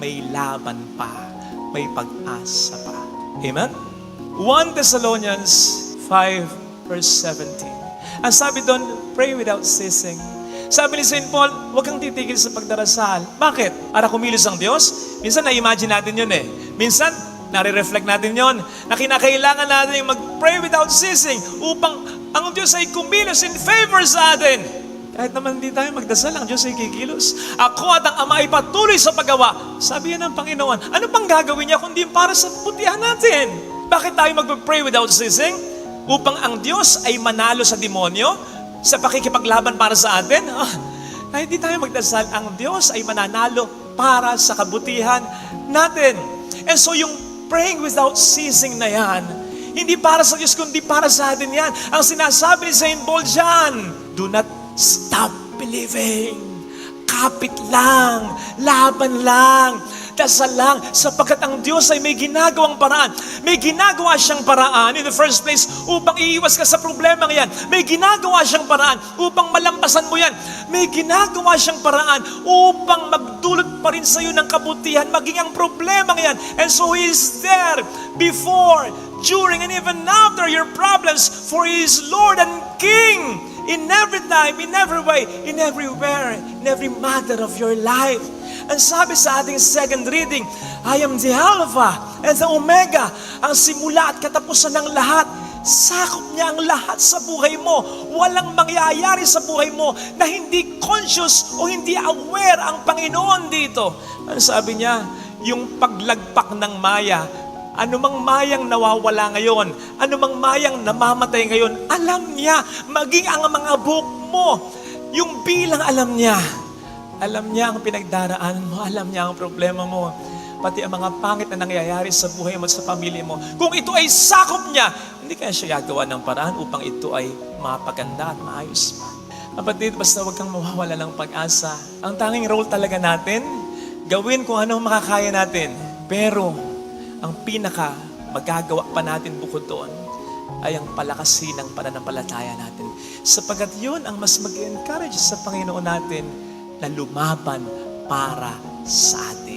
may laban pa, may pag-asa pa. Amen? 1 Thessalonians 5 verse 17. Ang sabi doon, pray without ceasing. Sabi ni St. Paul, huwag kang titigil sa pagdarasal. Bakit? Para kumilos ang Diyos? Minsan na-imagine natin yun eh. Minsan, nare-reflect natin yun, na kinakailangan natin yung mag-pray without ceasing upang ang Diyos ay kumilos in favor sa atin. Kahit naman hindi tayo magdasal, ang Diyos ay kikilos. Ako at ang Ama ay patuloy sa paggawa. Sabi yan ng Panginoon, ano pang gagawin niya kundi para sa putihan natin? Bakit tayo mag-pray without ceasing? Upang ang Diyos ay manalo sa demonyo, sa pakikipaglaban para sa atin. Kahit hindi tayo magdasal, ang Diyos ay mananalo para sa kabutihan natin. And so yung praying without ceasing na yan, hindi para sa Diyos, kundi para sa atin yan. Ang sinasabi ni St. Paul dyan, do not stop believing. Kapit lang, laban lang, dasal lang, sapagkat ang Diyos ay may ginagawang paraan. May ginagawa siyang paraan in the first place upang iiwas ka sa problema yan. May ginagawa siyang paraan upang malampasan mo yan. May ginagawa siyang paraan upang magdulot pa rin sa iyo ng kabutihan, maging ang problema yan. And so He is there before, during, and even after your problems, for He is Lord and King in every time, in every way, in everywhere, in every matter of your life. Ang sabi sa ating second reading, I am the Alpha and the Omega, ang simula at katapusan ng lahat. Sakop niya ang lahat sa buhay mo. Walang mangyayari sa buhay mo na hindi conscious o hindi aware ang Panginoon dito. Ang sabi niya, yung paglagpak ng maya, anumang mayang nawawala ngayon, anumang mayang namamatay ngayon, alam niya, maging ang mga buhok mo, yung bilang alam niya. Alam niya ang pinagdaraanan mo, alam niya ang problema mo, pati ang mga pangit na nangyayari sa buhay mo at sa pamilya mo. Kung ito ay sakop niya, hindi kaya siya gagawa ng paraan upang ito ay mapaganda at maayos pa. Kapatid, basta huwag kang mawawala ng pag-asa. Ang tanging role talaga natin, gawin kung anong makakaya natin. Pero, ang pinaka magagawa pa natin bukod doon ay ang palakasin ng pananampalataya natin. Sapagkat yun ang mas mag-encourage sa Panginoon natin na lumaban para sa atin.